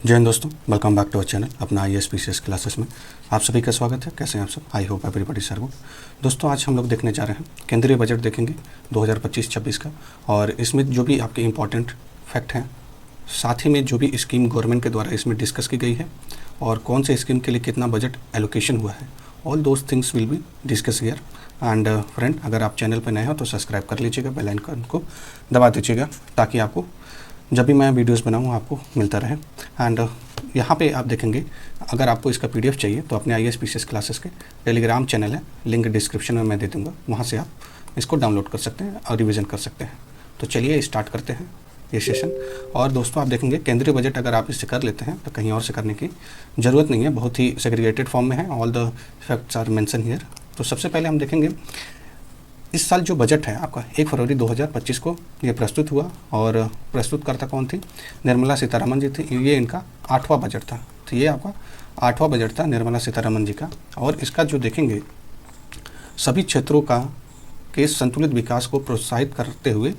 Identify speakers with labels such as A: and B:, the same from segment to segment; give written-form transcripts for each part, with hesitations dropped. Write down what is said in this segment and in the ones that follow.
A: जय हिंद दोस्तों, welcome back to our channel अपना IAS क्लासेस में आप सभी का स्वागत है। कैसे हैं आप सब? I hope everybody is good. दोस्तों आज हम लोग देखने जा रहे हैं केंद्रीय बजट देखेंगे 2025-26 का, और इसमें जो भी आपके इम्पॉर्टेंट फैक्ट हैं, साथ ही में जो भी स्कीम गवर्नमेंट के द्वारा इसमें डिस्कस की गई है और कौन से स्कीम के लिए कितना बजट एलोकेशन हुआ है, all those things will be discuss here. And friend, अगर आप चैनल पर नए हो तो सब्सक्राइब कर लीजिएगा, बेल आइकन को दबा दीजिएगा ताकि आपको जब भी मैं वीडियोस बनाऊँ आपको मिलता रहे। एंड यहाँ पे आप देखेंगे, अगर आपको इसका PDF चाहिए तो अपने IAS क्लासेस के टेलीग्राम चैनल है, लिंक डिस्क्रिप्शन में मैं दे दूँगा, वहाँ से आप इसको डाउनलोड कर सकते हैं और रिवीजन कर सकते हैं। तो चलिए स्टार्ट करते हैं ये सेशन। और दोस्तों आप देखेंगे केंद्रीय बजट अगर आप इससे कर लेते हैं तो कहीं और से करने की ज़रूरत नहीं है, बहुत ही सेग्रीगेटेड फॉर्म में है, all the facts are mention here. तो सबसे पहले हम देखेंगे इस साल जो बजट है आपका 1 फरवरी 2025 को ये प्रस्तुत हुआ, और प्रस्तुतकर्ता कौन थी? निर्मला सीतारमण जी थी। ये इनका 8वां बजट था, तो ये आपका 8वां बजट था निर्मला सीतारमण जी का। और इसका जो देखेंगे सभी क्षेत्रों का के संतुलित विकास को प्रोत्साहित करते हुए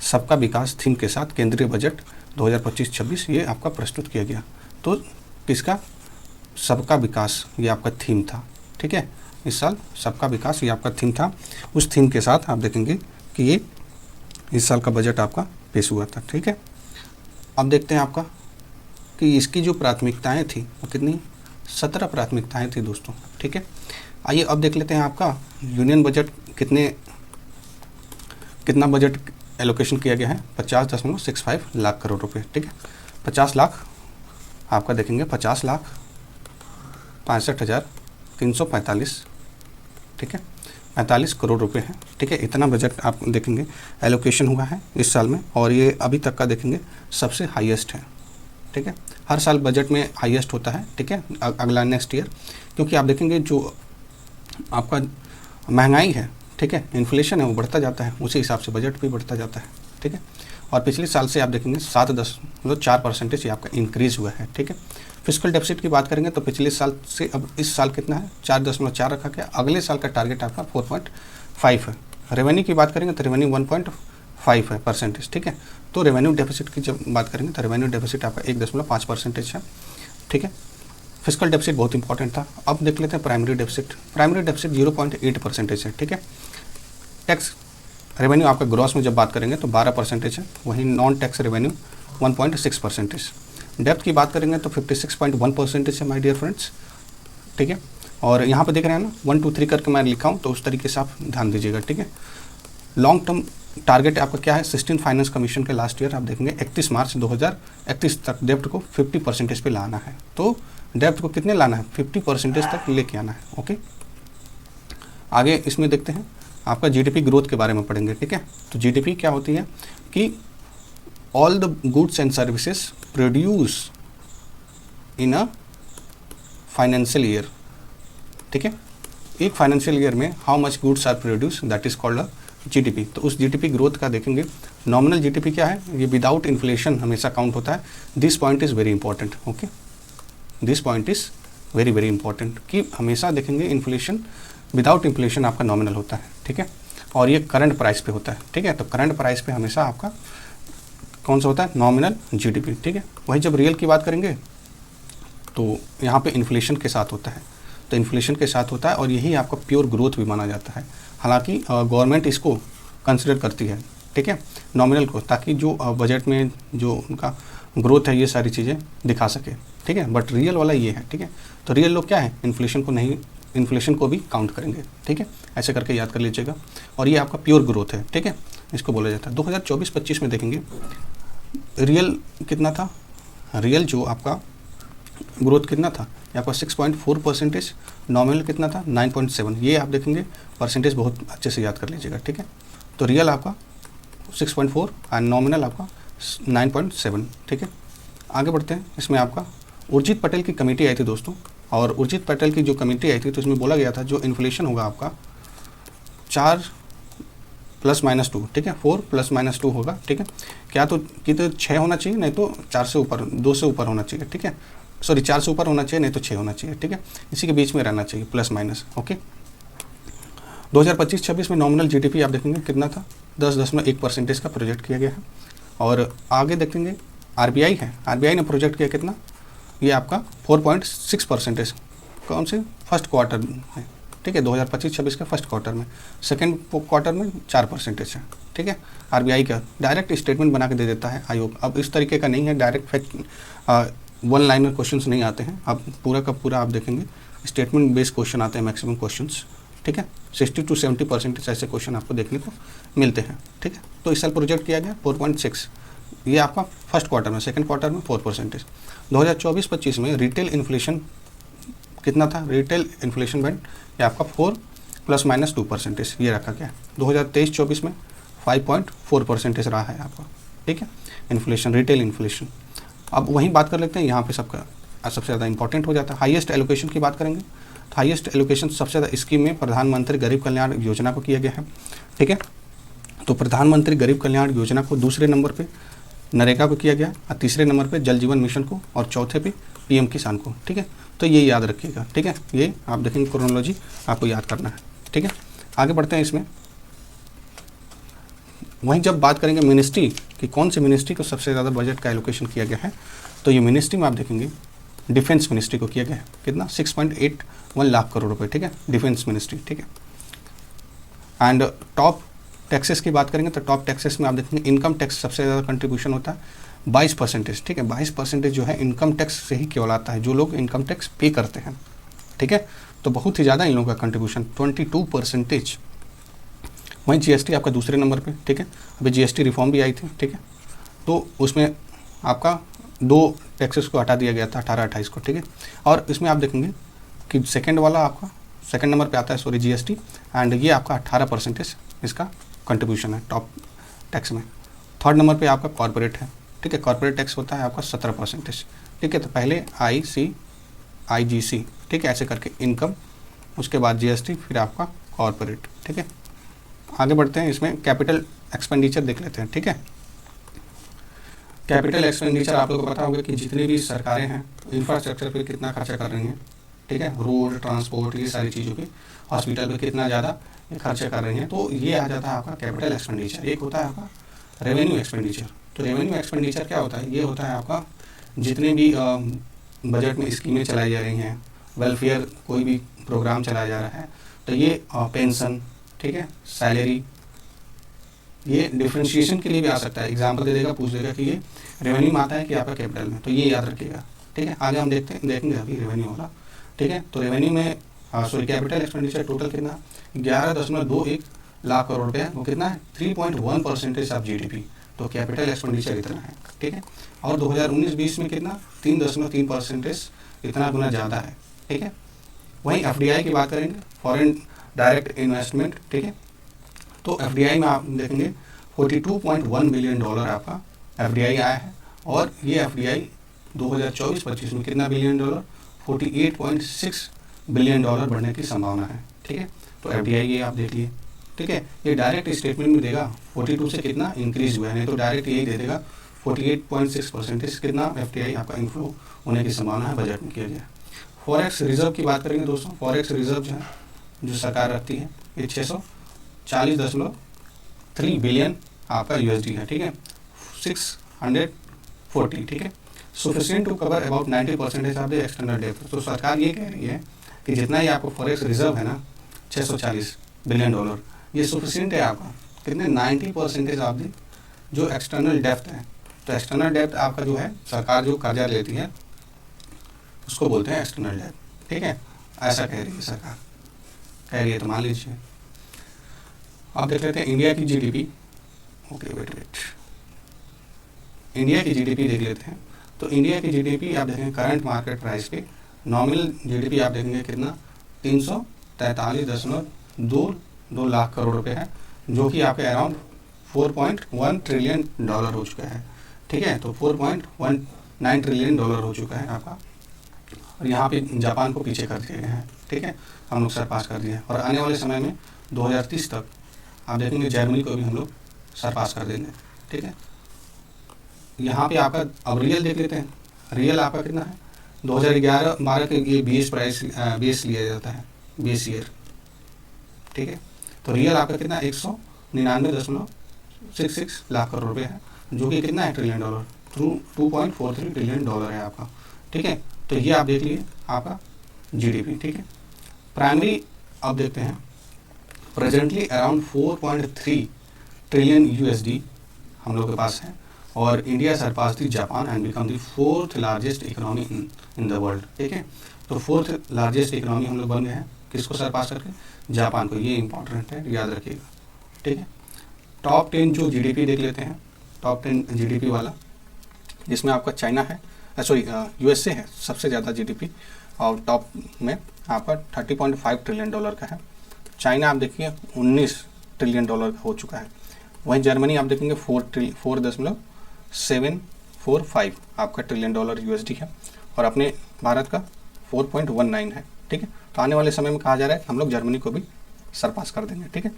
A: सबका विकास थीम के साथ केंद्रीय बजट 2025-26 ये आपका प्रस्तुत किया गया। तो किसका? सबका विकास, ये आपका थीम था। ठीक है, इस साल सबका विकास ये आपका थीम था। उस थीम के साथ आप देखेंगे कि ये इस साल का बजट आपका पेश हुआ था। ठीक है, अब देखते हैं आपका कि इसकी जो प्राथमिकताएं थी वो कितनी? 17 प्राथमिकताएं थी दोस्तों। ठीक है, आइए अब देख लेते हैं आपका यूनियन बजट कितना बजट एलोकेशन किया गया है। 50.65 लाख करोड़ रुपए। ठीक है, 50 लाख आपका देखेंगे 50,65,345। ठीक है, 45 करोड़ रुपए हैं। ठीक है, इतना बजट आप देखेंगे एलोकेशन हुआ है इस साल में, और ये अभी तक का देखेंगे सबसे हाईएस्ट है। ठीक है, हर साल बजट में हाईएस्ट होता है। ठीक है, अगला नेक्स्ट ईयर, क्योंकि आप देखेंगे जो आपका महंगाई है, ठीक है, इन्फ्लेशन है, वो बढ़ता जाता है, उसी हिसाब से बजट भी बढ़ता जाता है। ठीक है, और पिछले साल से आप देखेंगे 7.4% ये आपका इंक्रीज़ हुआ है। ठीक है, फिस्कल डेफिसिट की बात करेंगे तो पिछले साल से अब इस साल कितना है? 4.4 रखा गया। अगले साल का टारगेट आपका 4.5 है। रेवेन्यू की बात करेंगे तो रेवेन्यू 1.5 है परसेंटेज। ठीक है, तो रेवेन्यू डेफिसिट की जब बात करेंगे तो रेवेन्यू डेफिसिट आपका 1.5% है। ठीक है, फिस्कल डेफिसिट बहुत इंपॉर्टेंट था। अब देख लेते हैं प्राइमरी डेफिसिट। प्राइमरी डेफिसिट 0.8% है। ठीक है, टैक्स रेवेन्यू आपका ग्रॉस में जब बात करेंगे तो 12% है, वहीं नॉन टैक्स रेवेन्यू 1.6%। डेप्थ की बात करेंगे तो 56.1% है माय डियर फ्रेंड्स। ठीक है, और यहाँ पे देख रहे हैं ना 1 2 3 करके मैं लिखा हूँ, तो उस तरीके से आप ध्यान दीजिएगा। ठीक है, लॉन्ग टर्म टारगेट आपका क्या है? 16 फाइनेंस कमीशन के लास्ट ईयर आप देखेंगे 31 मार्च 2031 तक डेप्थ को 50% पे लाना है। तो डेप्थ को कितने लाना है? 50% तक लेके आना है। ओके, आगे इसमें देखते हैं आपका GDP ग्रोथ के बारे में पढ़ेंगे। ठीक है, तो GDP क्या होती है कि all the goods and services produce in a financial year. ठीक है, एक फाइनेंशियल ईयर में how much goods are produce, that is called a GDP। तो उस GDP ग्रोथ का देखेंगे। नॉमिनल GDP क्या है? ये विदाउट इन्फ्लेशन हमेशा काउंट होता है। This point is very important. Okay, this point is very very important कि हमेशा देखेंगे इन्फ्लेशन, विदाउट इन्फ्लेशन आपका नॉमिनल होता है। ठीक है, और ये करंट प्राइस पे होता है। ठीक है, तो करंट प्राइस पे हमेशा आपका कौन सा होता है? Nominal GDP। ठीक है, वही जब रियल की बात करेंगे तो यहाँ पे इन्फ्लेशन के साथ होता है, तो इन्फ्लेशन के साथ होता है, और यही आपका प्योर ग्रोथ भी माना जाता है। हालांकि गवर्नमेंट इसको कंसिडर करती है, ठीक है, नॉमिनल को, ताकि जो बजट में जो उनका ग्रोथ है ये सारी चीज़ें दिखा सके। ठीक है, बट रियल वाला ये है। ठीक है, तो रियल लोग क्या है? इन्फ्लेशन को नहीं, इन्फ्लेशन को भी काउंट करेंगे। ठीक है, ऐसे करके याद कर लीजिएगा, और ये आपका प्योर ग्रोथ है। ठीक है, इसको बोला जाता है। 2024-25 में देखेंगे रियल कितना था? रियल जो आपका ग्रोथ कितना था? ये आपका 6.4%। नॉमिनल कितना था? 9.7। ये आप देखेंगे परसेंटेज बहुत अच्छे से याद कर लीजिएगा। ठीक है, तो रियल आपका 6.4 एंड नॉमिनल आपका 9.7। ठीक है, आगे बढ़ते हैं। इसमें आपका उर्जित पटेल की कमेटी आई थी दोस्तों, और उर्जित पटेल की जो कमेटी आई थी तो इसमें बोला गया था जो इन्फ्लेशन होगा आपका 4 ± 2। ठीक है, 4 ± 2 होगा। ठीक है, क्या तो कि तो 6 होना चाहिए, नहीं तो 4 से ऊपर, 2 से ऊपर होना चाहिए। ठीक है, सॉरी 4 से ऊपर होना चाहिए, नहीं तो 6 होना चाहिए। ठीक है, इसी के बीच में रहना चाहिए, प्लस माइनस। ओके, 2025-26 में नॉमिनल GDP आप देखेंगे कितना था? 10.1% का प्रोजेक्ट किया गया है। और आगे देखेंगे RBI है, RBI ने प्रोजेक्ट किया कितना? ये आपका 4.6% कौन से फर्स्ट क्वार्टर में, ठीक है, 2025-26 के फर्स्ट क्वार्टर में। सेकेंड क्वार्टर में 4% है, ठीक है। आरबीआई का डायरेक्ट स्टेटमेंट बना के दे देता है आयोग। अब इस तरीके का नहीं है, direct fact one liner questions नहीं आते हैं। अब पूरा का पूरा आप देखेंगे स्टेटमेंट बेस्ड क्वेश्चन आते हैं मैक्सिमम क्वेश्चंस, ठीक है। 60 to 70% ऐसे क्वेश्चन आपको देखने को मिलते हैं, ठीक है। तो इस साल प्रोजेक्ट किया गया 4.6, ये आपका फर्स्ट क्वार्टर में। सेकंड क्वार्टर में 4%। 2024-25 में रिटेल इन्फ्लेशन कितना था? रिटेल इन्फ्लेशन बैंड ये आपका 4 ± 2% ये रखा गया। 2023-24 में 5.4% रहा है आपका, ठीक है, इन्फ्लेशन, रिटेल इन्फ्लेशन। अब वहीं बात कर लेते हैं, यहाँ पे सबका सबसे ज़्यादा इंपॉर्टेंट हो जाता है। हाईएस्ट एलोकेशन की बात करेंगे तो हाईएस्ट एलोकेशन सबसे ज़्यादा स्कीम में प्रधानमंत्री गरीब कल्याण योजना को किया गया है, ठीक है। तो प्रधानमंत्री गरीब कल्याण योजना को दूसरे नंबर पे नरेगा को किया गया, और तीसरे नंबर पे जल जीवन मिशन को, और चौथे पे पीएम किसान को, ठीक है। तो ये याद रखिएगा, ठीक है। ये आप देखेंगे क्रोनोलॉजी आपको याद करना है, ठीक है। आगे बढ़ते हैं इसमें। वहीं जब बात करेंगे मिनिस्ट्री कि कौन सी मिनिस्ट्री को सबसे ज़्यादा बजट का एलोकेशन किया गया है, तो ये मिनिस्ट्री में आप देखेंगे डिफेंस मिनिस्ट्री को किया गया है। कितना? 6.81 लाख करोड़ रुपए, ठीक है, डिफेंस मिनिस्ट्री, ठीक है। एंड टॉप टैक्सेस की बात करेंगे तो टॉप टैक्सेस में आप देखेंगे इनकम टैक्स सबसे ज़्यादा कंट्रीब्यूशन होता है 22%, ठीक है। 22% जो है इनकम टैक्स से ही केवल आता है, जो लोग इनकम टैक्स पे करते हैं, ठीक है। तो बहुत ही ज़्यादा इन लोगों का कंट्रीब्यूशन 22%। वहीं जीएसटी आपका दूसरे नंबर पे, ठीक है। अभी जीएसटी रिफॉर्म भी आई थी, ठीक है। तो उसमें आपका 2 टैक्सेस को हटा दिया गया था 18-28 को, ठीक है। और इसमें आप देखेंगे कि सेकंड वाला आपका सेकंड नंबर पे आता है, सॉरी, जीएसटी, एंड ये आपका 18% इसका कंट्रीब्यूशन है टॉप टैक्स में। थर्ड नंबर पे आपका कॉर्पोरेट है, ठीक है। कॉर्पोरेट टैक्स होता है आपका 17%, ठीक है। तो पहले आईजीसी, ठीक है, ऐसे करके इनकम, उसके बाद जीएसटी, फिर आपका कॉर्पोरेट, ठीक है। आगे बढ़ते हैं, इसमें कैपिटल एक्सपेंडिचर देख लेते हैं, ठीक है। कैपिटल एक्सपेंडिचर आप लोगों को पता होगा कि जितनी भी सरकारें हैं इंफ्रास्ट्रक्चर पे कितना खर्चा कर रही हैं, ठीक है, रोड, ट्रांसपोर्ट, ये सारी चीज़ों पे, हॉस्पिटल पे कितना ज़्यादा खर्चा कर रही हैं, तो ये आ जाता है आपका कैपिटल एक्सपेंडिचर। एक होता है आपका रेवेन्यू एक्सपेंडिचर। तो रेवेन्यू एक्सपेंडिचर क्या होता है? ये होता है आपका जितने भी बजट में स्कीमें चलाई जा रही हैं, वेलफेयर कोई भी प्रोग्राम चलाया जा रहा है, तो ये पेंशन, ठीक है, सैलरी, ये डिफ्रेंशिएशन के लिए भी आ सकता है। एग्जाम्पल दे देगा, पूछ देगा कि ये रेवेन्यू में आता है कि आपका कैपिटल में, तो ये याद रखिएगा, ठीक है। आगे हम देखेंगे अभी रेवेन्यू वाला, ठीक है। तो रेवेन्यू में सॉरी कैपिटल एक्सपेंडिचर टोटल कितना? 11.21 लाख करोड़ रुपये, वो कितना है? 3.1% ऑफ जीडीपी। तो कैपिटल एक्सपेंडिचर इतना है, ठीक है। और 2019-20 में कितना? 3.3%, इतना गुना ज़्यादा है, ठीक है। वहीं एफडीआई की बात करेंगे, फॉरेन डायरेक्ट इन्वेस्टमेंट, ठीक है। तो एफडीआई में आप देखेंगे $42.1 बिलियन आपका एफडीआई आया है, और ये एफडीआई 2024-25 में कितना बिलियन डॉलर? $48.6 बिलियन बढ़ने की संभावना है, ठीक है। तो एफडीआई ये आप देख लिए, ठीक है। ये डायरेक्ट स्टेटमेंट में देगा 42 से कितना इंक्रीज हुआ है, नहीं तो डायरेक्ट यही दे देगा 48.6% कितना एफडीआई आपका इनफ्लो होने की संभावना है, बजट में किया गया। फॉरेक्स रिजर्व की बात करेंगे दोस्तों, फॉरेक्स रिजर्व जो है, जो सरकार रखती है, ये 640.3 बिलियन आपका यूएसडी है, ठीक है। 640, ठीक है, sufficient to cover about 90% of the external debt. तो सरकार ये कह रही है कि जितना ही आपको फॉरेक्स रिजर्व है ना, 640 बिलियन डॉलर, ये सफिशिएंट है आपका कितने? 90% ऑफ द जो एक्सटर्नल डेप्थ है। तो एक्सटर्नल डेप्थ आपका जो है, सरकार जो कर्जा लेती है उसको बोलते हैं एक्सटर्नल डेप्थ, ठीक है। ऐसा कह रही है सरकार, कह रही है, तो मान लीजिए। अब देख लेते हैं इंडिया की जीडीपी। ओके, वेट, इंडिया की जीडीपी देख लेते हैं। तो इंडिया की जीडीपी आप देखेंगे करंट मार्केट प्राइस पे, नॉमिनल जीडीपी आप देखेंगे कितना? 343.22 लाख करोड़ रुपए है, जो कि आपके अराउंड $4.1 ट्रिलियन हो चुका है, ठीक है। तो 4.19 ट्रिलियन हो चुका है आपका, और यहाँ पे जापान को पीछे कर दिए गए हैं, ठीक है, हम लोग सरपास कर दिए। और आने वाले समय में 2030 तक आप देखेंगे जर्मनी को भी हम लोग सरपास कर देंगे, ठीक है। यहाँ पे आपका अब रियल देख लेते हैं। रियल आपका कितना है? 2011-12 के ये बेस लिया जाता है, बेस ईयर, ठीक है। तो रियल आपका कितना? 199.66 लाख करोड़ रुपये है, जो कि कितना है? ट्रिलियन डॉलर, 2.43 ट्रिलियन डॉलर है आपका, ठीक है। तो ये आप देख लीजिए आपका जीडीपी, ठीक है। प्राइमरी अब देखते हैं, प्रेजेंटली अराउंड 4.3 ट्रिलियन यूएसडी हम लोग के पास है, और India surpass the Japan and become the 4th largest economy in the world, ठीक है। तो 4th लार्जेस्ट इकोनॉमी हम लोग बन गए हैं, किसको सरपास करके? जापान को। ये इंपॉर्टेंट है, याद रखिएगा, ठीक है। टॉप 10 जो जीडीपी देख लेते हैं, टॉप 10 जीडीपी वाला, जिसमें आपका चाइना है, सॉरी यूएसए है सबसे ज़्यादा जीडीपी, और टॉप में आपका 30.5 ट्रिलियन डॉलर का है। चाइना आप देखिए 19 ट्रिलियन डॉलर का हो चुका है। वहीं जर्मनी आप देखेंगे 4.745 आपका ट्रिलियन डॉलर यूएसडी है, और अपने भारत का 4.19 है, ठीक है। तो आने वाले समय में कहा जा रहा है कि हम लोग जर्मनी को भी सरपास कर देंगे, ठीक है।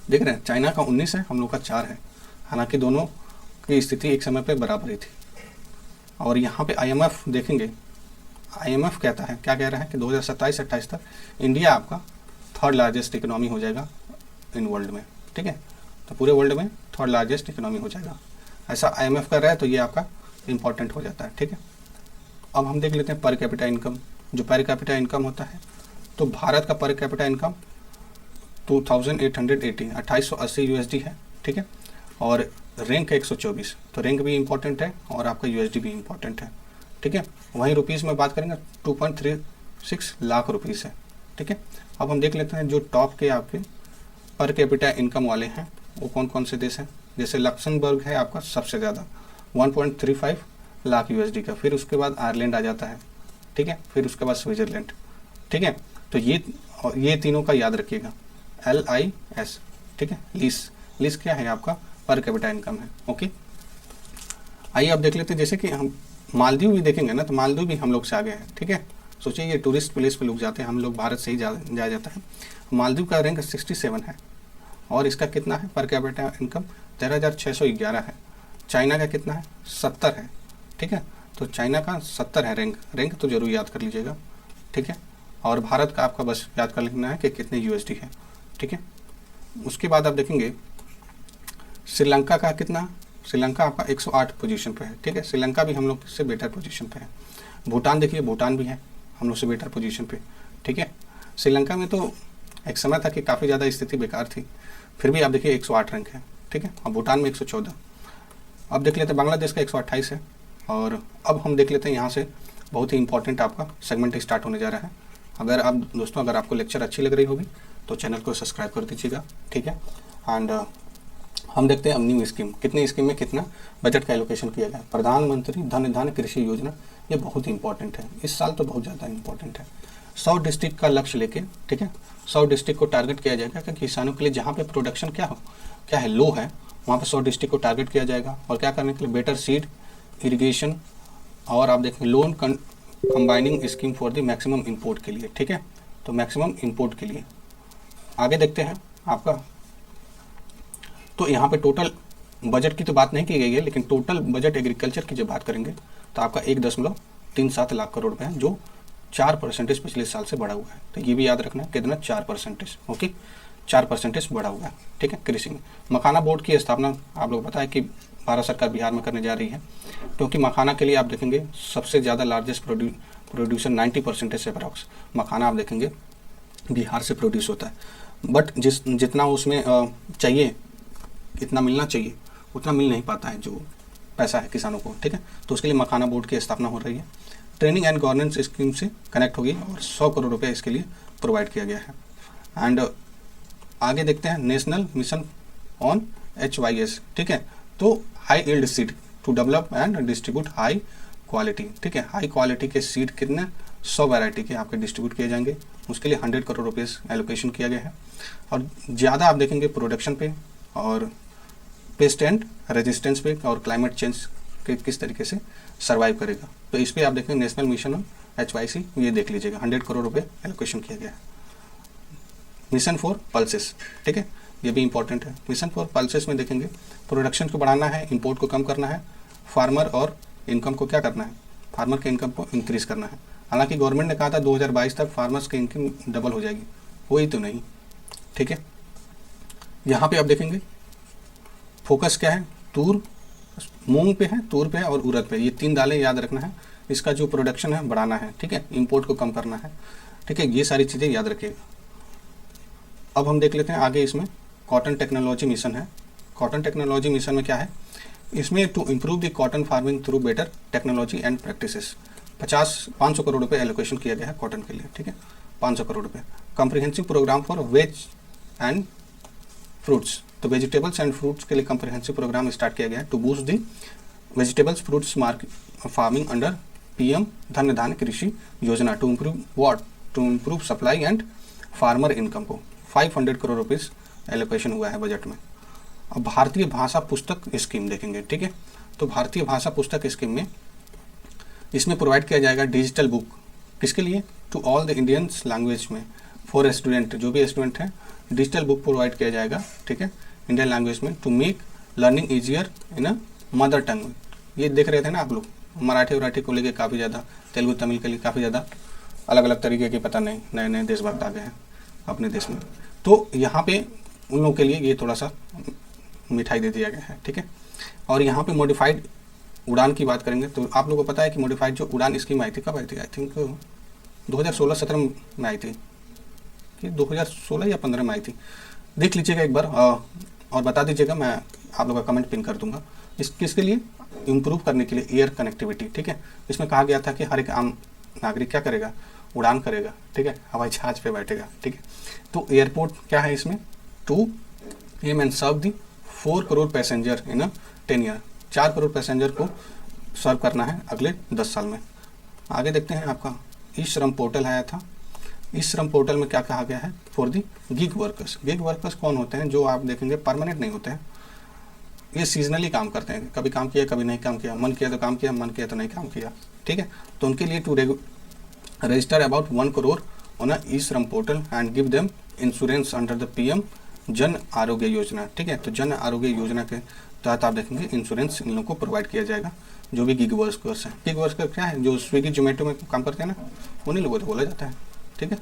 A: देख रहे हैं चाइना का 19 है, हम लोग का 4 है, हालांकि दोनों की स्थिति एक समय पे बराबर ही थी। और यहाँ पे आईएमएफ देखेंगे, आईएमएफ कहता है, क्या कह रहा है कि 2027-28 तक इंडिया आपका 3rd लार्जेस्ट इकोनॉमी हो जाएगा इन वर्ल्ड में, ठीक है। तो पूरे वर्ल्ड में 3rd लार्जेस्ट इकोनॉमी हो जाएगा, ऐसा आईएमएफ कर रहा है, तो ये आपका इंपॉर्टेंट हो जाता है, ठीक है। अब हम देख लेते हैं पर कैपिटा इनकम। जो पर कैपिटा इनकम होता है, तो भारत का पर कैपिटा इनकम 2880 यूएसडी है, ठीक है। और रैंक है 124, तो रैंक भी इंपॉर्टेंट है और आपका यूएसडी भी इंपॉर्टेंट है, ठीक है। वहीं रुपीज़ में बात करेंगे 2.36 लाख रुपीज़ है, ठीक है। अब हम देख लेते हैं जो टॉप के आपके पर कैपिटा इनकम वाले हैं वो कौन कौन से देश हैं। जैसे लक्समबर्ग है आपका सबसे ज़्यादा 1.35 लाख यूएसडी का, फिर उसके बाद आयरलैंड आ जाता है, ठीक है, फिर उसके बाद स्विट्जरलैंड, ठीक है। तो ये तीनों का याद रखिएगा, LIS, ठीक है। लीस क्या है आपका पर कैपिटा इनकम है, ओके। आइए अब देख लेते हैं, जैसे कि हम मालदीव भी देखेंगे ना, तो मालदीव भी हम लोग से आगे है, ठीक है। सोचिए ये टूरिस्ट प्लेस पे लोग जाते हैं, हम लोग भारत से ही जाया जाता है। मालदीव का रैंक 67 है, और इसका कितना है पर कैपिटा इनकम 13,611 है। चाइना का कितना है 70 है, ठीक है। तो चाइना का 70 है रैंक तो जरूर याद कर लीजिएगा, ठीक है। और भारत का आपका बस याद कर लेना है कि कितने यूएसडी है, ठीक है। उसके बाद आप देखेंगे श्रीलंका का कितना, श्रीलंका आपका 108 पोजीशन पे है, ठीक है। श्रीलंका भी हम लोग से बेटर पोजीशन पे है। भूटान देखिए, भूटान भी है हम लोग से बेटर पोजीशन पे, ठीक है। श्रीलंका में तो एक समय था कि काफ़ी ज़्यादा स्थिति बेकार थी, फिर भी आप देखिए 108 रैंक है, ठीक है। और भूटान में 114। अब देख लेते हैं बांग्लादेश का 128 है। और अब हम देख लेते हैं यहाँ से बहुत ही इंपॉर्टेंट आपका सेगमेंट स्टार्ट होने जा रहा है। अगर आप दोस्तों, अगर आपको लेक्चर अच्छी लग रही होगी तो चैनल को सब्सक्राइब कर दीजिएगा, ठीक है। एंड हम देखते हैं अब न्यू स्कीम, कितनी स्कीम में कितना बजट का एलोकेशन किया गया। प्रधानमंत्री धन धान्य कृषि योजना, ये बहुत ही इंपॉर्टेंट है, इस साल तो बहुत ज़्यादा इंपॉर्टेंट है। 100 डिस्ट्रिक्ट का लक्ष्य लेके, ठीक है, 100 डिस्ट्रिक्ट को टारगेट किया जाएगा कि किसानों के लिए जहाँ पे प्रोडक्शन क्या है लो है, वहाँ पे 100 डिस्ट्रिक्ट को टारगेट किया जाएगा। और क्या करने के लिए, बेटर सीड, इरिगेशन, और आप देखेंगे loan combining scheme for the maximum import के लिए, ठीक है। तो मैक्सिमम इंपोर्ट के लिए आगे देखते हैं आपका। तो यहाँ पे टोटल बजट की तो बात नहीं की गई है, लेकिन टोटल बजट एग्रीकल्चर की जब बात करेंगे तो आपका 1.37 लाख करोड़ रुपये है, जो 4% पिछले साल से बढ़ा हुआ है। तो ये भी याद रखना है, कितना 4%, ओके, 4% बढ़ा हुआ है, ठीक है। कृषि में मखाना बोर्ड की स्थापना आप लोग पता है कि भारत सरकार बिहार में करने जा रही है, क्योंकि मखाना के लिए आप देखेंगे सबसे ज़्यादा लार्जेस्ट प्रोड्यूसर 90% से अप्रॉक्स मखाना आप देखेंगे बिहार से प्रोड्यूस होता है। बट जितना उसमें चाहिए, इतना मिलना चाहिए, उतना मिल नहीं पाता है जो पैसा है किसानों को, ठीक है। तो उसके लिए मखाना बोर्ड की स्थापना हो रही है। ट्रेनिंग एंड गवर्नेंस स्कीम से कनेक्ट होगी और 100 करोड़ रुपये इसके लिए प्रोवाइड किया गया है। एंड आगे देखते हैं नेशनल मिशन ऑन HYS, ठीक है। तो high yield seed to develop and distribute high quality, ठीक है। हाई क्वालिटी के सीड कितने 100 वैरायटी के आपके डिस्ट्रीब्यूट किए जाएंगे, उसके लिए 100 करोड़ रुपये एलोकेशन किया गया है। और ज़्यादा आप देखेंगे प्रोडक्शन पे और पेस्ट एंड रेजिस्टेंस पे और क्लाइमेट चेंज के किस तरीके से सर्वाइव करेगा, तो इस पर आप देखेंगे नेशनल मिशन ऑन HYC, ये देख लीजिएगा 100 करोड़ रुपये एलोकेशन किया गया है। मिशन फॉर पल्सेस, ठीक है, ये भी इंपॉर्टेंट है। मिशन फॉर पल्सेस में देखेंगे प्रोडक्शन को बढ़ाना है, इंपोर्ट को कम करना है, फार्मर और इनकम को क्या करना है, फार्मर के इनकम को इंक्रीज करना है। हालांकि गवर्नमेंट ने कहा था 2022 तक फार्मर्स की इनकम डबल हो जाएगी, हुई तो नहीं, ठीक है। यहाँ पे आप देखेंगे फोकस क्या है, तूर मूंग पे है, तूर पे है और उड़द पे, ये 3 दालें याद रखना है। इसका जो प्रोडक्शन है बढ़ाना है, ठीक है, इंपोर्ट को कम करना है, ठीक है, ये सारी चीज़ें याद रखिएगा। अब हम देख लेते हैं आगे, इसमें कॉटन टेक्नोलॉजी मिशन है। कॉटन टेक्नोलॉजी मिशन में क्या है, इसमें to improve the cotton farming through better technology and practices 500 crore रुपए एलोकेशन किया गया है कॉटन के लिए, ठीक है, 500 करोड़ रुपए। Comprehensive programme for veg and fruits, तो वेजिटेबल्स एंड फ्रूट्स के लिए कॉम्प्रिहेंसिव प्रोग्राम स्टार्ट किया गया है to boost the vegetables fruits market farming under PM Dhan Dhaanya Krishi Yojana to improve what, to improve supply and farmer income को 500 करोड़ रुपीज़ एलोकेशन हुआ है budget में। अब भारतीय भाषा पुस्तक स्कीम देखेंगे, ठीक है, तो भारतीय भाषा पुस्तक स्कीम में इसमें प्रोवाइड किया जाएगा डिजिटल बुक, किसके लिए, to all the Indians language में, फॉर स्टूडेंट, जो भी स्टूडेंट हैं डिजिटल बुक प्रोवाइड किया जाएगा, ठीक है, इंडियन लैंग्वेज में, to make learning easier in a mother tongue. ये देख रहे थे ना आप लोग, मराठी वराठी को लेके काफ़ी ज़्यादा, तेलुगु तमिल के लिए काफ़ी ज़्यादा अलग अलग तरीके के, पता नहीं नए नए देशभक्त आ गए हैं अपने देश में, तो यहाँ पे उन लोगों के लिए ये थोड़ा सा मिठाई दे दिया गया है, ठीक है। और यहाँ पे मॉडिफाइड उड़ान की बात करेंगे तो आप लोगों को पता है कि मॉडिफाइड जो उड़ान स्कीम आई थी, कब आई थी, आई थिंक 2016-17 में आई थी, कि 2016 या 15 में आई थी, देख लीजिएगा एक बार और बता दीजिएगा, मैं आप लोगों का कमेंट पिन कर दूंगा। किसके लिए, इम्प्रूव करने के लिए एयर कनेक्टिविटी, ठीक है। इसमें कहा गया था कि हर एक आम नागरिक क्या करेगा, उड़ान करेगा, ठीक है, हवाई जहाज पे बैठेगा, ठीक है। तो एयरपोर्ट क्या है इसमें, to aim and serve the 4 crore passenger in 10 year, 4 crore passenger को सर्व करना है अगले 10 साल में। आगे देखते हैं, आपका ई श्रम पोर्टल आया था। इस श्रम पोर्टल में क्या कहा गया है, for the gig workers. Gig workers कौन होते हैं, जो आप देखेंगे परमानेंट नहीं होते हैं, ये सीजनली काम करते हैं, कभी काम किया कभी नहीं काम किया, मन किया तो काम किया, मन किया तो नहीं काम किया, ठीक है। तो उनके लिए to register about 1 crore on e Shram portal and give them insurance under the PM Jan Arogya योजना, ठीक है। तो जन आरोग्य योजना के तहत आप देखेंगे इंश्योरेंस इन लोगों को प्रोवाइड किया जाएगा, जो भी गिग वर्कर्स हैं। गिग वर्कर क्या है, जो स्विगी जोमेटो में काम करते हैं ना, उन्हीं लोगों को बोला जाता है, ठीक है,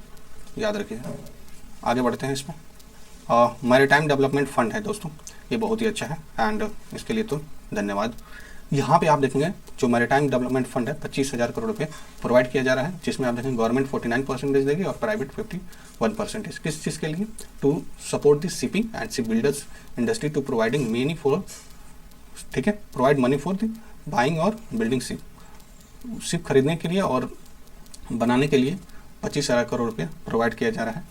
A: याद रखिए। आगे बढ़ते हैं, इसमें मैरीटाइम डेवलपमेंट फंड है दोस्तों, ये बहुत ही अच्छा है एंड इसके लिए तो धन्यवाद। यहाँ पे आप देखेंगे जो मैरीटाइम डेवलपमेंट फंड है 25,000 करोड़ रुपए प्रोवाइड किया जा रहा है, जिसमें आप देखेंगे गवर्नमेंट 49% देगी और प्राइवेट 51%। किस चीज़ के लिए, to support the shipping and ship builders industry to providing money for, ठीक है, provide money for the buying और बिल्डिंग शिप खरीदने के लिए और बनाने के लिए 25,000 करोड़ रुपये प्रोवाइड किया जा रहा है।